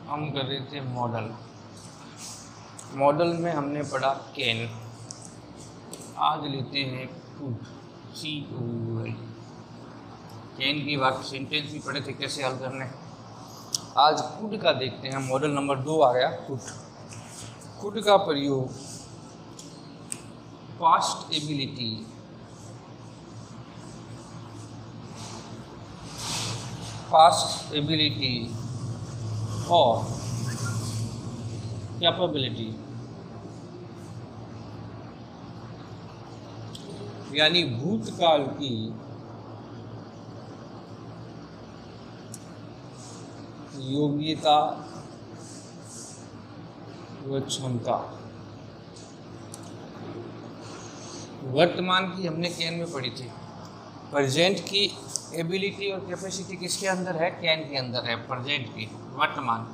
हम कर रहे थे मॉडल। मॉडल में हमने पढ़ा कैन। आज लेते हैं कुड, COUL। कैन की वाक्य सेंटेंस भी पढ़े थे कैसे हल करने। आज कुड का देखते हैं। मॉडल नंबर 2 आ गया कुड। कुड का प्रयोग पास्ट एबिलिटी, और कैपेबिलिटी यानी भूतकाल की योग्यता व क्षमता। वर्तमान की हमने कैन में पढ़ी थी। प्रेजेंट की एबिलिटी और कैपेसिटी किसके अंदर है? कैन के अंदर है, प्रेजेंट की, वर्तमान।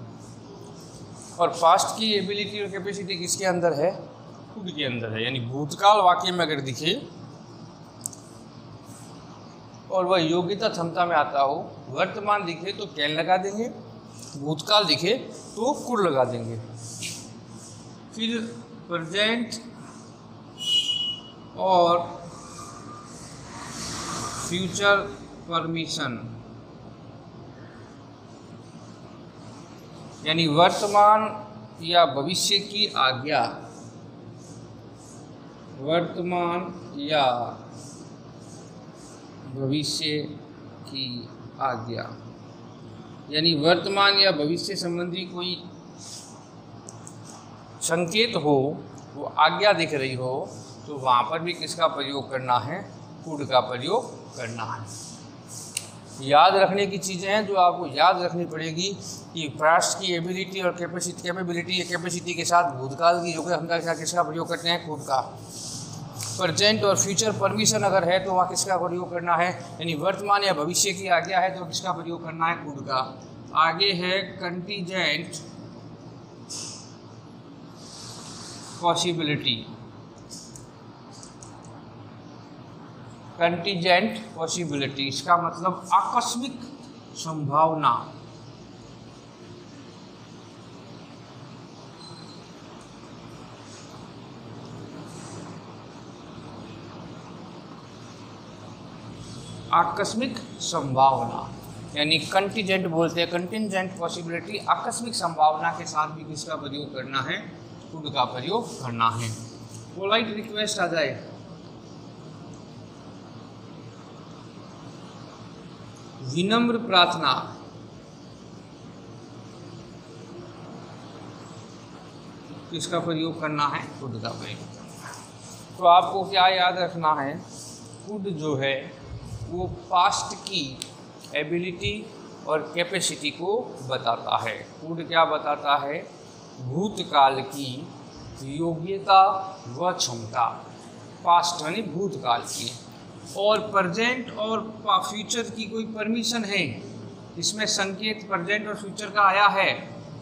और पास्ट की एबिलिटी और कैपेसिटी किसके अंदर है? खुद के अंदर है। यानी भूतकाल वाक्य में अगर दिखे और वह योग्यता क्षमता में आता हो, वर्तमान दिखे तो कैन लगा देंगे, भूतकाल दिखे तो कुड लगा देंगे। फिर प्रेजेंट और फ्यूचर परमिशन यानी वर्तमान या भविष्य की आज्ञा, वर्तमान या भविष्य की आज्ञा यानी वर्तमान या भविष्य संबंधी कोई संकेत हो, वो आज्ञा दिख रही हो, तो वहाँ पर भी किसका प्रयोग करना है? कुड का प्रयोग करना है। याद रखने की चीज़ें हैं जो आपको याद रखनी पड़ेगी कि पास्ट की एबिलिटी और कैपेबिलिटी या कैपेसिटी के साथ भूतकाल की योग्यता क्षमता के साथ किसका प्रयोग करते हैं? कुड का। प्रेजेंट और फ्यूचर परमिशन अगर है तो वहाँ किसका प्रयोग करना है? यानी वर्तमान या भविष्य की आज्ञा है तो किसका प्रयोग करना है? कुड का। आगे है कंटीजेंट पॉसिबिलिटी। कंटीजेंट पॉसिबिलिटी इसका मतलब आकस्मिक संभावना। आकस्मिक संभावना यानी कंटीजेंट बोलते हैं, कंटीजेंट पॉसिबिलिटी, आकस्मिक संभावना के साथ भी किसका प्रयोग करना है? कुड का प्रयोग करना है। पोलाइट रिक्वेस्ट आ जाए, विनम्र प्रार्थना, किसका प्रयोग करना है? कुड का प्रयोग। तो आपको क्या याद रखना है? कुड जो है वो पास्ट की एबिलिटी और कैपेसिटी को बताता है। कुड क्या बताता है? भूतकाल की योग्यता व क्षमता, पास्ट यानी भूतकाल की। और प्रेजेंट और फ्यूचर की कोई परमिशन है, इसमें संकेत प्रेजेंट और फ्यूचर का आया है,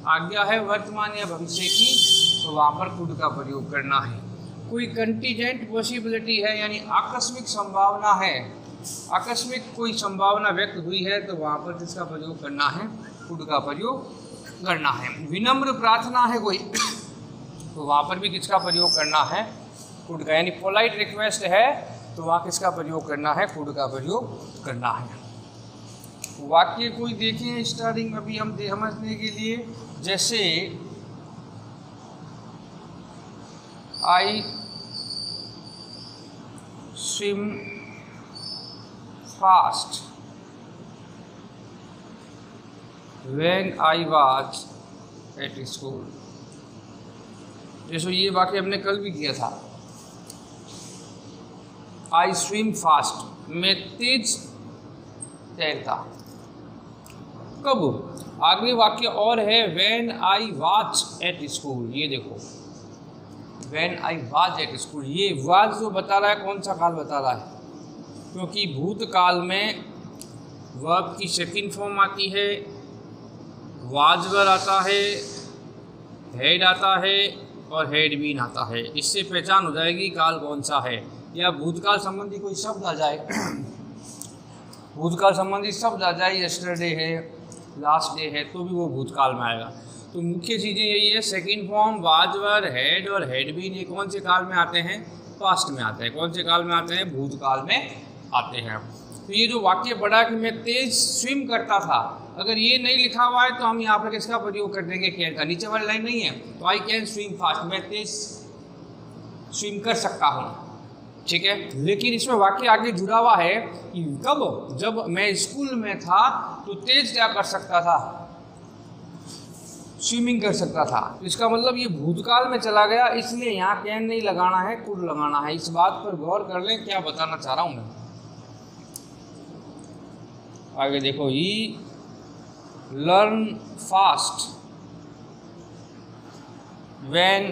आज्ञा है वर्तमान या भविष्य की, तो वहाँ पर कुड का प्रयोग करना है। कोई कंटीजेंट पॉसिबिलिटी है यानी आकस्मिक संभावना है, आकस्मिक कोई संभावना व्यक्त हुई है तो वहाँ पर किसका प्रयोग करना है? कुड का प्रयोग करना है। विनम्र प्रार्थना है कोई तो वहाँ पर भी किसका प्रयोग करना है? कुड का। यानी पोलाइट रिक्वेस्ट है तो वहाँ किसका प्रयोग करना है? कुड का प्रयोग करना है। वाक्य कोई देखें स्टार्टिंग में भी हम समझने के लिए, जैसे I swim fast when I was at school। जैसे ये वाक्य हमने कल भी किया था। आई स्विम फास्ट, मैं तेज तैरता। कब? आगे वाक्य और है when I was at school। ये देखो when I was at school, ये was जो बता रहा है कौन सा काल बता रहा है? क्योंकि भूतकाल में वर्ब की सेकंड फॉर्म आती है, वाज वर आता है, हेड आता है और हेड बीन आता है। इससे पहचान हो जाएगी काल कौन सा है। या भूतकाल संबंधी कोई शब्द आ जाए, भूतकाल संबंधी शब्द आ जाए, यस्टरडे है, लास्ट डे है, तो भी वो भूतकाल में आएगा। तो मुख्य चीज़ें यही है, second form, was were, had और हैड बीन, ये कौन से काल में आते हैं? पास्ट में आते हैं। कौन से काल में आते हैं? भूतकाल में आते हैं। तो ये जो वाक्य पढ़ा कि मैं तेज स्विम करता था, अगर ये नहीं लिखा हुआ है तो हम यहाँ पर किसका प्रयोग कर देंगे? कैन का। नीचे वाली लाइन नहीं है तो आई कैन स्विम फास्ट, मैं तेज स्विम कर सकता हूँ, ठीक है। लेकिन इसमें वाक्य आगे जुड़ा हुआ है कि कब? जब मैं स्कूल में था तो तेज क्या कर सकता था? स्विमिंग कर सकता था। तो इसका मतलब ये भूतकाल में चला गया, इसलिए यहाँ कैन नहीं लगाना है, कुड लगाना है। इस बात पर गौर कर लें, क्या बताना चाह रहा हूँ मैं। आगे देखो, he learn fast when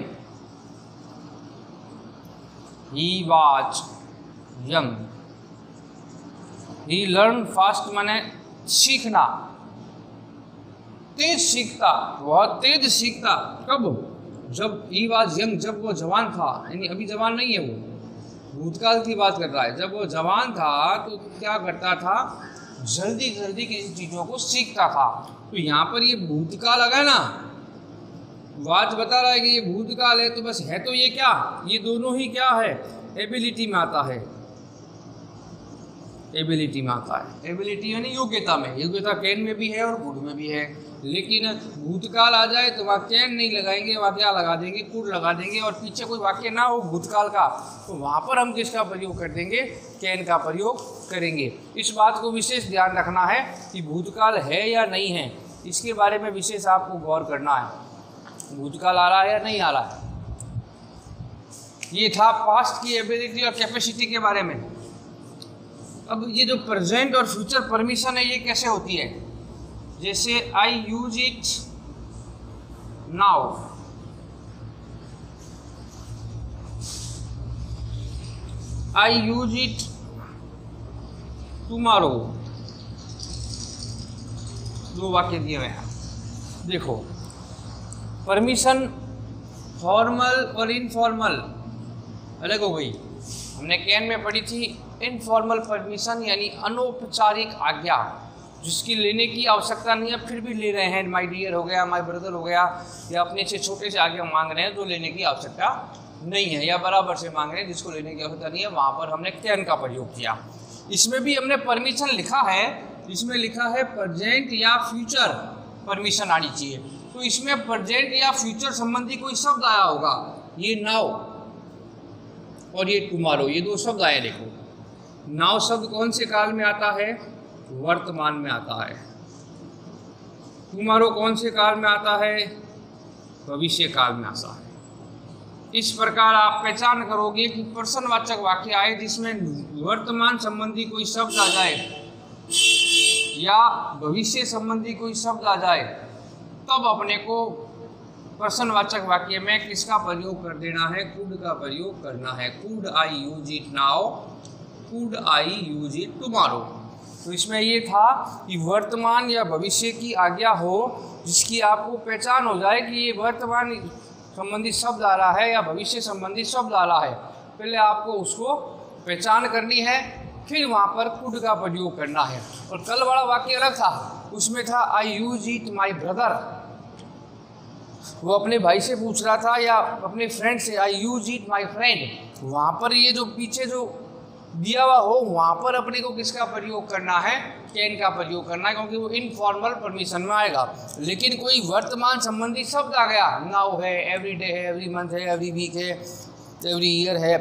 he was young. He learn fast माने सीखना, तेज सीखता, बहुत तेज सीखता। कब? जब ही वाज यंग, जब वो जवान था, यानी अभी जवान नहीं है, वो भूतकाल की बात कर रहा है। जब वो जवान था तो क्या करता था? जल्दी जल्दी किसी चीज़ों को सीखता था। तो यहाँ पर ये भूतकाल आ गया ना, वाज बता रहा है कि ये भूतकाल है, तो बस है तो ये क्या? ये दोनों ही क्या है? एबिलिटी में आता है। एबिलिटी में आता है। एबिलिटी यानी योग्यता में। योग्यता कैन में भी है और कुड में भी है। लेकिन भूतकाल आ जाए तो वहाँ कैन नहीं लगाएंगे, वहाँ क्या लगा देंगे? कुड लगा देंगे। और पीछे कोई वाक्य ना हो भूतकाल का तो वहाँ पर हम किसका प्रयोग कर देंगे? कैन का प्रयोग करेंगे। इस बात को विशेष ध्यान रखना है कि भूतकाल है या नहीं है, इसके बारे में विशेष आपको गौर करना है। भूतकाल आ रहा है या नहीं आ रहा है। ये था पास्ट की एबिलिटी और कैपेसिटी के बारे में। अब ये जो प्रेजेंट और फ्यूचर परमिशन है, ये कैसे होती है? जैसे I use it now, I use it tomorrow, दो वाक्य दिए हुए हैं। देखो, परमिशन फॉर्मल और इनफॉर्मल अलग हो गई। हमने कैन में पढ़ी थी इनफॉर्मल परमिशन, यानी अनौपचारिक आज्ञा, जिसकी लेने की आवश्यकता नहीं है फिर भी ले रहे हैं। माय डियर हो गया, माय ब्रदर हो गया, या अपने से छोटे से आज्ञा मांग रहे हैं जो लेने की आवश्यकता नहीं है, या बराबर से मांग रहे हैं जिसको लेने की आवश्यकता नहीं है, वहाँ पर हमने कैन का प्रयोग किया। इसमें भी हमने परमिशन लिखा है, इसमें लिखा है प्रेजेंट या फ्यूचर परमिशन आनी चाहिए। तो इसमें प्रेजेंट या फ्यूचर संबंधी कोई शब्द आया होगा। ये नाउ और ये टुमारो, ये दो शब्द आए। देखो, नाउ शब्द कौन से काल में आता है? वर्तमान में आता है। टुमारो कौन से काल में आता है? भविष्य काल में आता है। इस प्रकार आप पहचान करोगे कि प्रश्नवाचक वाक्य आए जिसमें वर्तमान संबंधी कोई शब्द आ जाए या भविष्य संबंधी कोई शब्द आ जाए, तब अपने को प्रश्नवाचक वाक्य में किसका प्रयोग कर देना है? कुड का प्रयोग करना है। Could I use it now, could I use it tomorrow. तो इसमें ये था कि वर्तमान या भविष्य की आज्ञा हो जिसकी आपको पहचान हो जाए कि ये वर्तमान संबंधी शब्द आ रहा है या भविष्य संबंधी शब्द आ रहा है। पहले आपको उसको पहचान करनी है, फिर वहाँ पर कुड का प्रयोग करना है। और कल वाला वाक्य अलग था, उसमें था आई यूज इट माई ब्रदर। वो अपने भाई से पूछ रहा था या अपने फ्रेंड से, आई यूज इट माई फ्रेंड। वहाँ पर ये जो पीछे जो दिया हुआ हो वहाँ पर अपने को किसका प्रयोग करना है? कैन का प्रयोग करना है, क्योंकि वो इनफॉर्मल परमिशन में आएगा। लेकिन कोई वर्तमान संबंधी शब्द आ गया, नाउ है, एवरी डे है, एवरी मंथ है, एवरी वीक है, एवरी ईयर है,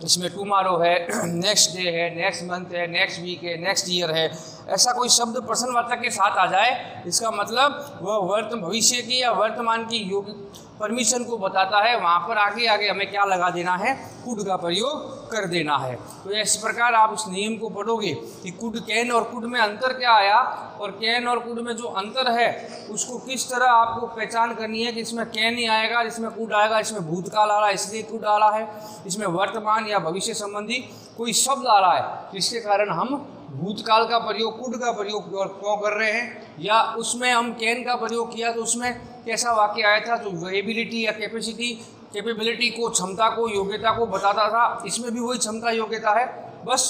इसमें टुमारो है, नेक्स्ट डे है, नेक्स्ट मंथ है, नेक्स्ट वीक है, नेक्स्ट ईयर है, ऐसा कोई शब्द प्रश्नवाचक के साथ आ जाए, इसका मतलब वह भविष्य की या वर्तमान की योग परमिशन को बताता है। वहाँ पर आगे आगे हमें क्या लगा देना है? कुड का प्रयोग कर देना है। तो इस प्रकार आप इस नियम को पढ़ोगे कि कुड, कैन और कुड में अंतर क्या आया, और कैन और कुड में जो अंतर है उसको किस तरह आपको पहचान करनी है कि इसमें कैन ही आएगा, इसमें कुड आएगा, इसमें भूतकाल आ रहा है इसलिए कुड आ रहा है, इसमें वर्तमान या भविष्य संबंधी कोई शब्द आ रहा है जिसके कारण हम भूतकाल का प्रयोग, कुड का प्रयोग क्यों कर रहे हैं, या उसमें हम कैन का प्रयोग किया तो उसमें कैसा वाक्य आया था जो एबिलिटी या कैपेबिलिटी को, क्षमता को, योग्यता को बताता था। इसमें भी वही क्षमता योग्यता है, बस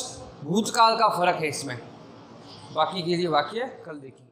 भूतकाल का फर्क है इसमें। बाकी के लिए वाक्य कल देखिए।